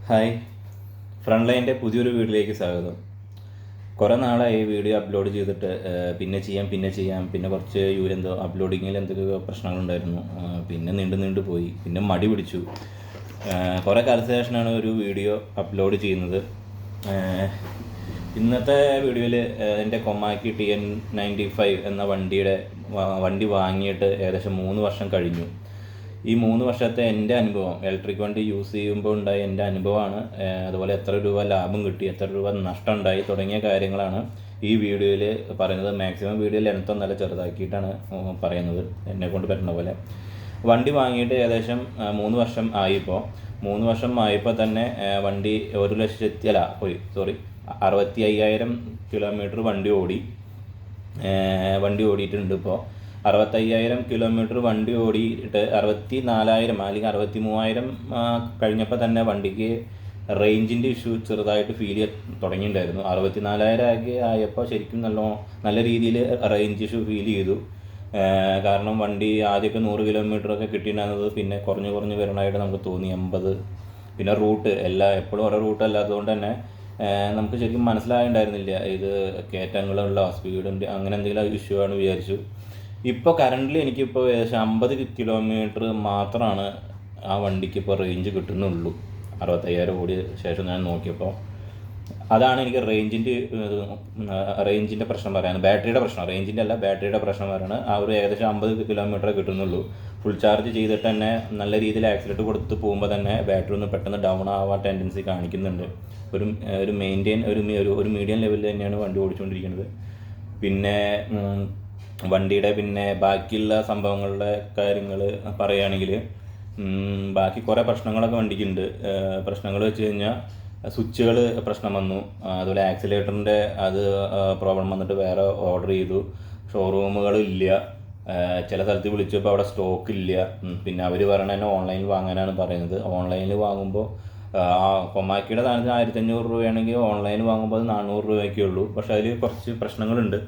Hi, front ലൈൻ്റെ പുതിയൊരു വീഡിയോയിലേക്ക് സ്വാഗതം. കുറേ നാളായി വീഡിയോ അപ്ലോഡ് ചെയ്തിട്ട് പിന്നെ കുറച്ച് എന്തോ അപ്ലോഡിങ്ങിൽ എന്തൊക്കെ പ്രശ്നങ്ങളുണ്ടായിരുന്നു. പിന്നെ നീണ്ടു പോയി, പിന്നെ മടി പിടിച്ചു. കുറേ കാലത്തിന് ശേഷമാണ് ഒരു വീഡിയോ അപ്ലോഡ് ചെയ്യുന്നത്. ഇന്നത്തെ വീഡിയോയിൽ എൻ്റെ കൊമാക്കി TN95 എന്ന വണ്ടി വാങ്ങിയിട്ട് ഏകദേശം 3 വർഷം കഴിഞ്ഞു. ഈ 3 വർഷത്തെ എൻ്റെ അനുഭവം, ഇലക്ട്രിക് വണ്ടി യൂസ് ചെയ്യുമ്പോൾ ഉണ്ടായ എൻ്റെ അനുഭവമാണ്. അതുപോലെ എത്ര രൂപ ലാഭം കിട്ടി, എത്ര രൂപ നഷ്ടം ഉണ്ടായി തുടങ്ങിയ കാര്യങ്ങളാണ് ഈ വീഡിയോയിൽ പറയുന്നത്. മാക്സിമം വീഡിയോ ലെങ്ത് നല്ല ചെറുതാക്കിയിട്ടാണ് പറയുന്നത്, എന്നെക്കൊണ്ട് പറ്റുന്ന പോലെ. വണ്ടി വാങ്ങിയിട്ട് ഏകദേശം 3 വർഷം ആയിപ്പോൾ. 3 വർഷം ആയപ്പോൾ തന്നെ വണ്ടി 65,000 കിലോമീറ്റർ വണ്ടി ഓടിയിട്ടുണ്ട്. ഇപ്പോൾ 65,000 കിലോമീറ്റർ വണ്ടി ഓടിയിട്ട് 64,000 അല്ലെങ്കിൽ 63,000 കഴിഞ്ഞപ്പോൾ തന്നെ വണ്ടിക്ക് റേഞ്ചിൻ്റെ ഇഷ്യൂ ചെറുതായിട്ട് ഫീൽ തുടങ്ങിയിട്ടുണ്ടായിരുന്നു. 64,000 ആയപ്പോൾ ശരിക്കും നല്ല രീതിയിൽ റേഞ്ച് ഇഷ്യൂ ഫീൽ ചെയ്തു. കാരണം വണ്ടി ആദ്യമൊക്കെ 100 കിലോമീറ്ററൊക്കെ കിട്ടിയിട്ടുണ്ടായിരുന്നത് പിന്നെ കുറഞ്ഞ് വരണമായിട്ട് നമുക്ക് തോന്നി. 80. പിന്നെ റൂട്ട് എപ്പോഴും ഓരോ റൂട്ട് അല്ലാത്തതുകൊണ്ട് തന്നെ നമുക്ക് ശരിക്കും മനസ്സിലായിട്ടുണ്ടായിരുന്നില്ല ഇത് കയറ്റങ്ങളുള്ള സ്പീഡിൻ്റെ അങ്ങനെ എന്തെങ്കിലും ഇഷ്യൂ ആണ് വിചാരിച്ചു. ഇപ്പോൾ കറൻ്റ്ലി എനിക്കിപ്പോൾ ഏകദേശം 50 കിലോമീറ്റർ മാത്രമാണ് ആ വണ്ടിക്ക് ഇപ്പോൾ റേഞ്ച് കിട്ടുന്നുള്ളൂ. 65,000 ഓടിയ ശേഷം ഞാൻ നോക്കിയപ്പോൾ അതാണ് എനിക്ക് റേഞ്ചിൻ്റെ പ്രശ്നം പറയുന്നത്. ബാറ്ററിയുടെ പ്രശ്നം പറയുന്നത്. ആ ഒരു ഏകദേശം 50 കിലോമീറ്റർ കിട്ടുന്നുള്ളൂ. ഫുൾ ചാർജ് ചെയ്തിട്ട് തന്നെ നല്ല രീതിയിൽ ആക്സിലേറ്റർ കൊടുത്ത് പോകുമ്പോൾ തന്നെ ബാറ്ററി ഒന്ന് പെട്ടെന്ന് ഡൗൺ ആവാൻ ടെൻഡൻസി കാണിക്കുന്നുണ്ട്. ഒരു മീഡിയം ലെവലിൽ തന്നെയാണ് വണ്ടി ഓടിച്ചുകൊണ്ടിരിക്കുന്നത്. പിന്നെ വണ്ടിയുടെ ബാക്കിയുള്ള സംഭവങ്ങളുടെ കാര്യങ്ങൾ പറയുകയാണെങ്കിൽ ബാക്കി കുറേ പ്രശ്നങ്ങളൊക്കെ വണ്ടിക്കുണ്ട്. പ്രശ്നങ്ങൾ വെച്ച് കഴിഞ്ഞാൽ സ്വിച്ചുകൾ പ്രശ്നം വന്നു. അതുപോലെ ആക്സിലേറ്ററിൻ്റെ പ്രോബ്ലം വന്നിട്ട് വേറെ ഓർഡർ ചെയ്തു. ഷോറൂമുകളില്ല. ചില സ്ഥലത്ത് വിളിച്ചപ്പോൾ അവിടെ സ്റ്റോക്ക് ഇല്ല. പിന്നെ അവർ പറയണത് തന്നെ ഓൺലൈനിൽ വാങ്ങാനാണ് പറയുന്നത്. ഓൺലൈനിൽ വാങ്ങുമ്പോൾ കൊമാക്കിയുടെ സാധനത്തിന് 1,500 രൂപയാണെങ്കിൽ ഓൺലൈനിൽ വാങ്ങുമ്പോൾ അത് 400 രൂപയൊക്കെ ഉള്ളൂ. പക്ഷേ അതിൽ കുറച്ച് പ്രശ്നങ്ങളുണ്ട്.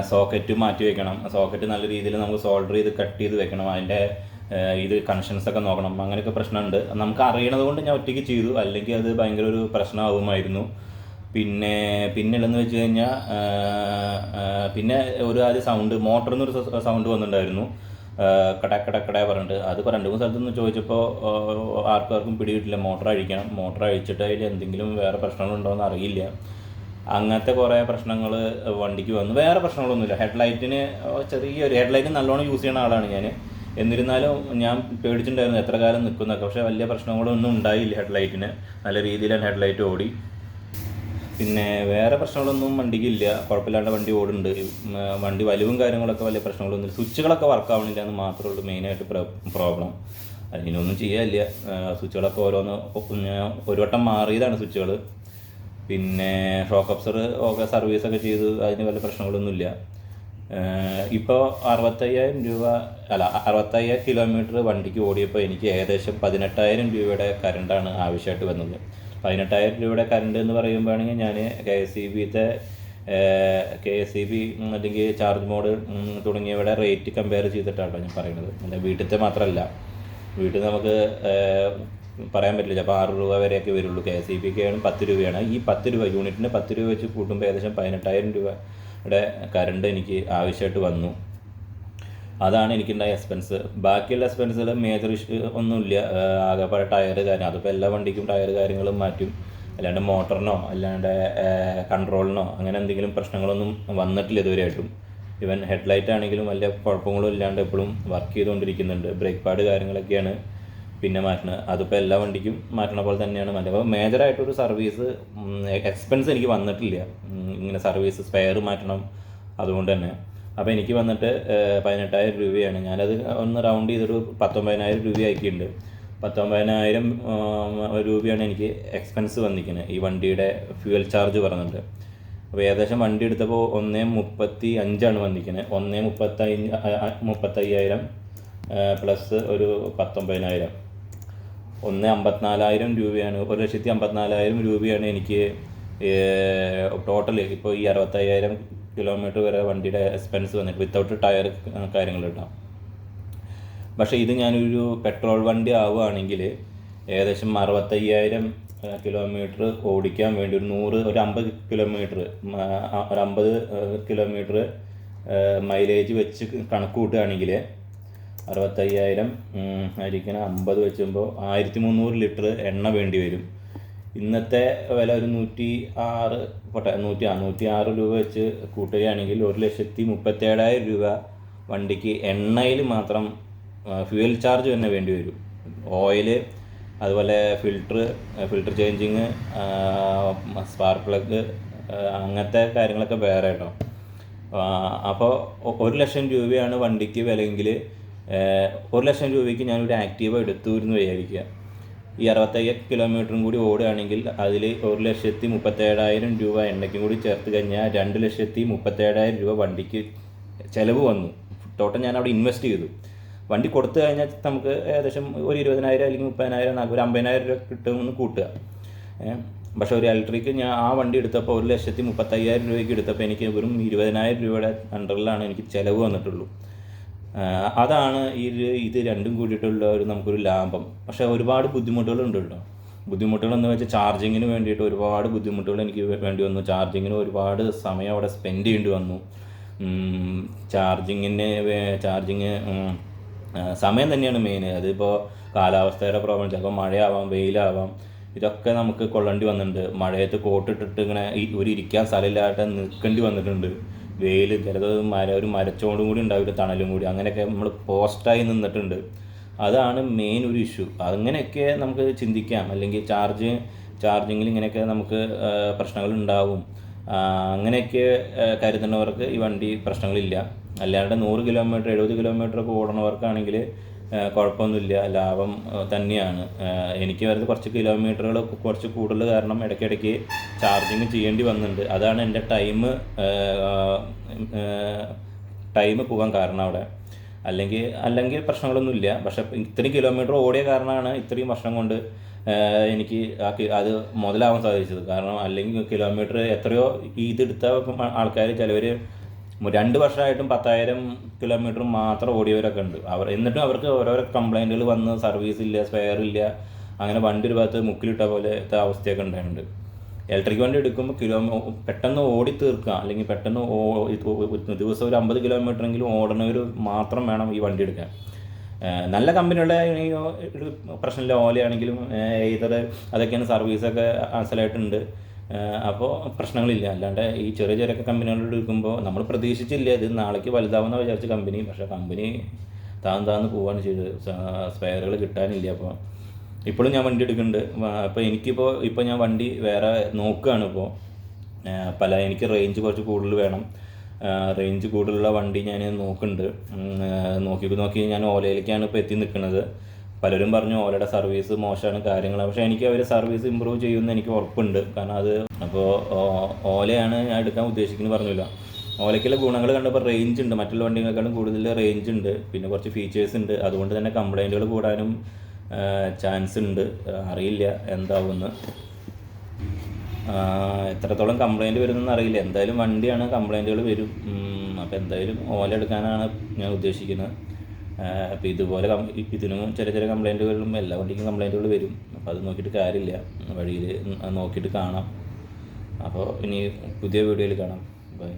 സോക്കറ്റ് മാറ്റി വെക്കണം. സോക്കറ്റ് നല്ല രീതിയിൽ നമുക്ക് സോൾഡർ ചെയ്ത് കട്ട് ചെയ്ത് വെക്കണം. അതിൻ്റെ കണക്ഷൻസൊക്കെ നോക്കണം. അങ്ങനെയൊക്കെ പ്രശ്നമുണ്ട്. നമുക്ക് അറിയണത് കൊണ്ട് ഞാൻ ഒറ്റയ്ക്ക് ചെയ്തു, അല്ലെങ്കിൽ അത് ഭയങ്കര ഒരു പ്രശ്നമാകുമായിരുന്നു. പിന്നെയുള്ളതെന്ന് വെച്ച് കഴിഞ്ഞാൽ പിന്നെ ആദ്യം മോട്ടറിൽ നിന്നൊരു സൗണ്ട് വന്നിട്ടുണ്ടായിരുന്നു. കട പറഞ്ഞിട്ട് അത് 2-3 സ്ഥലത്തുനിന്ന് ചോദിച്ചപ്പോൾ ആർക്കും പിടികിട്ടില്ല. മോട്ടർ അഴിച്ചിട്ട് അതിൽ എന്തെങ്കിലും വേറെ പ്രശ്നങ്ങളുണ്ടോ എന്ന് അറിയില്ല. അങ്ങനത്തെ കുറേ പ്രശ്നങ്ങൾ വണ്ടിക്ക് വന്നു. വേറെ പ്രശ്നങ്ങളൊന്നുമില്ല. ഹെഡ്ലൈറ്റ് നല്ലോണം യൂസ് ചെയ്യുന്ന ആളാണ് ഞാൻ. എന്നിരുന്നാലും ഞാൻ പേടിച്ചിട്ടുണ്ടായിരുന്നു എത്ര കാലം നിൽക്കുന്നതൊക്കെ. പക്ഷേ വലിയ പ്രശ്നങ്ങളൊന്നും ഉണ്ടായില്ല. ഹെഡ്ലൈറ്റിന് നല്ല രീതിയിലാണ് ഹെഡ്ലൈറ്റ് ഓടി. പിന്നെ വേറെ പ്രശ്നങ്ങളൊന്നും വണ്ടിക്കില്ല. കുഴപ്പമില്ലാണ്ട് വണ്ടി ഓടുന്നുണ്ട്. വണ്ടി വലിവും കാര്യങ്ങളൊക്കെ വലിയ പ്രശ്നങ്ങളൊന്നുമില്ല. സ്വിച്ചുകളൊക്കെ വർക്ക് ആവണില്ല എന്ന് മാത്രമേ ഉള്ളൂ മെയിനായിട്ട് പ്രോബ്ലം. അതിനൊന്നും ചെയ്യാനില്ല. സ്വിച്ചുകളൊക്കെ ഒരു വട്ടം മാറിയതാണ് സ്വിച്ചുകൾ. പിന്നെ ഷോക്ക് അബ്സർ സർവീസൊക്കെ ചെയ്ത് അതിന് വല്ല പ്രശ്നങ്ങളൊന്നുമില്ല. ഇപ്പോൾ 65,000 കിലോമീറ്റർ വണ്ടിക്ക് ഓടിയപ്പോൾ എനിക്ക് ഏകദേശം 18,000 രൂപയുടെ കറണ്ടാണ് ആവശ്യമായിട്ട് വന്നത്. 18,000 രൂപയുടെ കറണ്ട് എന്ന് പറയുമ്പോഴാണെങ്കിൽ ഞാൻ KSEB അല്ലെങ്കിൽ ചാർജ് മോഡ് തുടങ്ങിയവയുടെ റേറ്റ് കമ്പയർ ചെയ്തിട്ടാണ് ഞാൻ പറയുന്നത്. അല്ല വീട്ടിലത്തെ മാത്രമല്ല. വീട്ടിൽ നമുക്ക് പറയാൻ പറ്റില്ല. ചിലപ്പോൾ 6 രൂപ വരെയൊക്കെ വരുള്ളൂ. KSEBക്കാണ് 10 രൂപയാണ്. ഈ 10 രൂപ യൂണിറ്റിന് 10 രൂപ വെച്ച് കൂട്ടുമ്പോൾ ഏകദേശം 18,000 രൂപയുടെ കറണ്ട് എനിക്ക് ആവശ്യമായിട്ട് വന്നു. അതാണ് എനിക്കുണ്ടായ എക്സ്പെൻസ്. ബാക്കിയുള്ള എക്സ്പെൻസുകൾ മേജർ ഇഷ്യൂ ഒന്നുമില്ല. ആകെപ്പാടെ ടയർ കാര്യം, അതിപ്പോൾ എല്ലാ വണ്ടിക്കും ടയർ കാര്യങ്ങളും മാറ്റും. അല്ലാണ്ട് മോട്ടറിനോ അല്ലാണ്ട് കൺട്രോളിനോ അങ്ങനെ എന്തെങ്കിലും പ്രശ്നങ്ങളൊന്നും വന്നിട്ടില്ല ഇതുവരെയായിട്ടും. ഈവൻ ഹെഡ്ലൈറ്റ് ആണെങ്കിലും വലിയ കുഴപ്പങ്ങളും ഇല്ലാണ്ട് എപ്പോഴും വർക്ക് ചെയ്തുകൊണ്ടിരിക്കുന്നുണ്ട്. ബ്രേക്ക് പാഡ് കാര്യങ്ങളൊക്കെയാണ് പിന്നെ മാറ്റുന്നത്. അതിപ്പോൾ എല്ലാ വണ്ടിക്കും മാറ്റണ പോലെ തന്നെയാണ് മാറ്റുക. അപ്പോൾ മേജറായിട്ടൊരു സർവീസ് എക്സ്പെൻസ് എനിക്ക് വന്നിട്ടില്ല. ഇങ്ങനെ സർവീസ് സ്പെയർ മാറ്റണം അതുകൊണ്ട് തന്നെ. അപ്പോൾ എനിക്ക് വന്നിട്ട് 18,000 രൂപയാണ്. ഞാനത് ഒന്ന് റൗണ്ട് ചെയ്തൊരു 19,000 രൂപ ആക്കിയിട്ടുണ്ട്. 19,000 രൂപയാണ് എനിക്ക് എക്സ്പെൻസ് വന്നിരിക്കുന്നത് ഈ വണ്ടിയുടെ ഫ്യൂവൽ ചാർജ് പറഞ്ഞിട്ട്. അപ്പോൾ ഏകദേശം വണ്ടി എടുത്തപ്പോൾ 1,35,000 വന്നിരിക്കുന്നത്. 1,35,000 പ്ലസ് ഒരു 19,000 1,54,000 രൂപയാണ്. 1,54,000 രൂപയാണ് എനിക്ക് ടോട്ടൽ ഇപ്പോൾ ഈ 65,000 കിലോമീറ്റർ വരെ വണ്ടിയുടെ എക്സ്പെൻസ് വന്നിട്ട് വിത്തൗട്ട് ടയർ കാര്യങ്ങൾ ഇടാം. പക്ഷേ ഇത് ഞാനൊരു പെട്രോൾ വണ്ടി ആവുകയാണെങ്കിൽ ഏകദേശം 65,000 കിലോമീറ്റർ ഓടിക്കാൻ വേണ്ടി ഒരു 50 കിലോമീറ്റർ ഒരു 50 കിലോമീറ്റർ മൈലേജ് വെച്ച് കണക്ക് കൂട്ടുകയാണെങ്കിൽ 65,000 ആയിരിക്കണം 50 വെച്ചുമ്പോൾ 1300 ലിറ്റർ എണ്ണ വേണ്ടി വരും. ഇന്നത്തെ വില ഒരു 106 രൂപ വെച്ച് കൂട്ടുകയാണെങ്കിൽ 1,37,000 രൂപ വണ്ടിക്ക് എണ്ണയിൽ മാത്രം ഫ്യൂവൽ ചാർജ് തന്നെ വേണ്ടി വരും. ഓയിൽ, അതുപോലെ ഫിൽട്ടർ ചേഞ്ചിങ്, സ്പാർക്ക് പ്ലഗ്, അങ്ങനത്തെ കാര്യങ്ങളൊക്കെ വേറെ കേട്ടോ. അപ്പോൾ 1,00,000 രൂപയാണ് വണ്ടിക്ക് വിലയെങ്കിൽ 1,00,000 രൂപയ്ക്ക് ഞാനൊരു ആക്റ്റീവ എടുത്തു എന്ന് വിചാരിക്കുക. ഈ 65 കിലോമീറ്ററും കൂടി ഓടുകയാണെങ്കിൽ അതിൽ 1,37,000 രൂപ എണ്ണയ്ക്കും കൂടി ചേർത്ത് കഴിഞ്ഞാൽ 2,37,000 രൂപ വണ്ടിക്ക് ചിലവ് വന്നു. ടോട്ടൽ ഞാൻ അവിടെ ഇൻവെസ്റ്റ് ചെയ്തു. വണ്ടി കൊടുത്തു കഴിഞ്ഞാൽ നമുക്ക് ഏകദേശം ഒരു 20,000 അല്ലെങ്കിൽ 30,000 ഒരു 50,000 രൂപ കിട്ടുമെന്ന് കൂട്ടുക. പക്ഷേ ഒരു ഇലക്ട്രിക്ക് ഞാൻ ആ വണ്ടി എടുത്തപ്പോൾ 1,35,000 രൂപയ്ക്ക് എടുത്തപ്പോൾ എനിക്ക് വെറും 20,000 രൂപയുടെ അണ്ടറിലാണ് എനിക്ക് ചിലവ് വന്നിട്ടുള്ളൂ. അതാണ് ഇത് രണ്ടും കൂടിയിട്ടുള്ള നമുക്കൊരു ലാഭം. പക്ഷേ ഒരുപാട് ബുദ്ധിമുട്ടുകളുണ്ട് കേട്ടോ. ബുദ്ധിമുട്ടുകളെന്ന് വെച്ചാൽ ചാർജിങ്ങിന് വേണ്ടിയിട്ട് ഒരുപാട് ബുദ്ധിമുട്ടുകൾ എനിക്ക് വേണ്ടി വന്നു. ചാർജിങ്ങിന് ഒരുപാട് സമയം അവിടെ സ്പെൻഡ് ചെയ്യേണ്ടി വന്നു. ചാർജിങ് സമയം തന്നെയാണ് മെയിൻ. അതിപ്പോൾ കാലാവസ്ഥയുടെ പ്രോബ്ലം, ചിലപ്പോൾ മഴയാവാം, വെയിലാവാം, ഇതൊക്കെ നമുക്ക് കൊള്ളേണ്ടി വന്നിട്ടുണ്ട്. മഴയത്ത് കോട്ടിട്ടിട്ട് ഇങ്ങനെ ഇരിക്കാൻ സ്ഥലമില്ലാതെ നിൽക്കേണ്ടി വന്നിട്ടുണ്ട്. വെയിൽ, ചിലത് ഒരു മരച്ചോണ്ടും കൂടി ഉണ്ടാവില്ല, തണലും കൂടി, അങ്ങനെയൊക്കെ നമ്മൾ പോസ്റ്റായി നിന്നിട്ടുണ്ട്. അതാണ് മെയിൻ ഒരു ഇഷ്യൂ. അങ്ങനെയൊക്കെ നമുക്ക് ചിന്തിക്കാം. അല്ലെങ്കിൽ ചാർജിങ്ങിൽ ഇങ്ങനെയൊക്കെ നമുക്ക് പ്രശ്നങ്ങൾ ഉണ്ടാവും. അങ്ങനെയൊക്കെ കരുതുന്നവർക്ക് ഈ വണ്ടി പ്രശ്നങ്ങളില്ല. അല്ലാണ്ട് 100 കിലോമീറ്റർ 70 കിലോമീറ്ററൊക്കെ ഓടുന്നവർക്കാണെങ്കിൽ കുഴപ്പമൊന്നുമില്ല, ലാഭം തന്നെയാണ്. എനിക്ക് വരുന്നത് കുറച്ച് കിലോമീറ്ററുകൾ കുറച്ച് കൂടുതൽ കാരണം ഇടയ്ക്കിടയ്ക്ക് ചാർജിങ് ചെയ്യേണ്ടി വന്നിട്ടുണ്ട്. അതാണ് എൻ്റെ ടൈം പോകാൻ കാരണം അവിടെ. അല്ലെങ്കിൽ പ്രശ്നങ്ങളൊന്നുമില്ല. പക്ഷേ ഇത്രയും കിലോമീറ്റർ ഓടിയ കാരണമാണ് ഇത്രയും വർഷം കൊണ്ട് എനിക്ക് അത് മുതലാവാൻ സാധിച്ചത്. കാരണം അല്ലെങ്കിൽ കിലോമീറ്റർ എത്രയോ ഇതെടുത്ത ആൾക്കാർ ചിലവർ 2 വർഷമായിട്ടും 10,000 കിലോമീറ്റർ മാത്രം ഓടിയവരൊക്കെ ഉണ്ട്. എന്നിട്ടും അവർക്ക് ഓരോരോ കംപ്ലൈൻറ്റുകൾ വന്ന് സർവീസ് ഇല്ല, സ്പെയർ ഇല്ല, അങ്ങനെ വണ്ടി ഒരു ഭാഗത്ത് മുക്കിലിട്ട പോലത്തെ അവസ്ഥയൊക്കെ ഉണ്ടായിട്ടുണ്ട്. ഇലക്ട്രിക് വണ്ടി എടുക്കുമ്പോൾ പെട്ടെന്ന് ഓടി തീർക്കുക, അല്ലെങ്കിൽ പെട്ടെന്ന് ദിവസം ഒരു 50 കിലോമീറ്ററെങ്കിലും ഓടുന്നവർ മാത്രം വേണം ഈ വണ്ടി എടുക്കാൻ. നല്ല കമ്പനിയുടെ ഒരു പ്രശ്നമില്ല. ഓലയാണെങ്കിലും അതൊക്കെയാണ് സർവീസൊക്കെ അസലായിട്ടുണ്ട്. അപ്പോൾ പ്രശ്നങ്ങളില്ല. അല്ലാണ്ട് ഈ ചെറിയ കമ്പനികളോട് എടുക്കുമ്പോൾ നമ്മൾ പ്രതീക്ഷിച്ചില്ല ഇത് നാളേക്ക് വലുതാവുന്ന വിചാരിച്ച കമ്പനി, പക്ഷേ കമ്പനി താന്ന് പോവുകയാണ് ചെയ്തത്. സ്പെയറുകൾ കിട്ടാനില്ല. അപ്പോൾ ഇപ്പോഴും ഞാൻ വണ്ടി എടുക്കുന്നുണ്ട്. അപ്പോൾ ഇപ്പോൾ ഞാൻ വണ്ടി വേറെ നോക്കുകയാണ്. ഇപ്പോൾ എനിക്ക് റേഞ്ച് കുറച്ച് കൂടുതൽ വേണം. റേഞ്ച് കൂടുതലുള്ള വണ്ടി ഞാൻ നോക്കുന്നുണ്ട്. നോക്കി ഞാൻ ഓലയിലേക്കാണ് ഇപ്പോൾ എത്തി നിൽക്കുന്നത്. പലരും പറഞ്ഞു ഓലയുടെ സർവീസ് മോശമാണ് കാര്യങ്ങളാണ്. പക്ഷേ എനിക്ക് അവർ സർവീസ് ഇമ്പ്രൂവ് ചെയ്യുമെന്ന് എനിക്ക് ഉറപ്പുണ്ട്. കാരണം അപ്പോൾ ഓലയാണ് ഞാൻ എടുക്കാൻ ഉദ്ദേശിക്കുന്നത് പറഞ്ഞില്ല. ഓലയ്ക്കുള്ള ഗുണങ്ങൾ കണ്ടപ്പോൾ റേഞ്ച് ഉണ്ട്, മറ്റുള്ള വണ്ടികളെക്കാളും കൂടുതൽ റേഞ്ച് ഉണ്ട്, പിന്നെ കുറച്ച് ഫീച്ചേഴ്സ് ഉണ്ട്. അതുകൊണ്ട് തന്നെ കംപ്ലൈൻറ്റുകൾ കൂടാനും ചാൻസ് ഉണ്ട്. അറിയില്ല എന്താവുമെന്ന്, എത്രത്തോളം കംപ്ലൈൻറ്റ് വരുമെന്ന് അറിയില്ല. എന്തായാലും വണ്ടിയാണ്, കംപ്ലൈൻറ്റുകൾ വരും. അപ്പോൾ എന്തായാലും ഓല എടുക്കാനാണ് ഞാൻ ഉദ്ദേശിക്കുന്നത്. അപ്പോൾ ഇതുപോലെ ഇതിനും ചെറിയ കംപ്ലൈൻറ്റുകളും എല്ലാ വണ്ടിക്കും കംപ്ലൈൻറ്റുകൾ വരും. അപ്പോൾ അത് നോക്കിയിട്ട് കാര്യമില്ല, വഴിയിൽ നോക്കിയിട്ട് കാണാം. അപ്പോൾ ഇനി പുതിയ വീഡിയോയിൽ കാണാം. ബൈ.